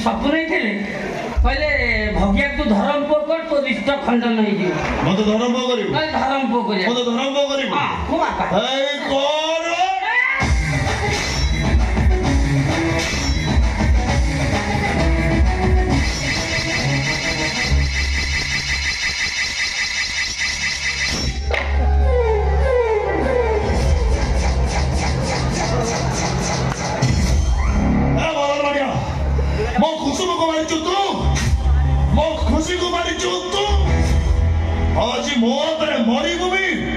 सपु नहीं थे कहले भगिया तू धर्म पो कर तो रिष्ट खंडन नहीं जी मत धर्म पो करियो मैं धर्म पो करियो मत धर्म पो करियो हां कुमा का ए कोर आज मो मरी भूमि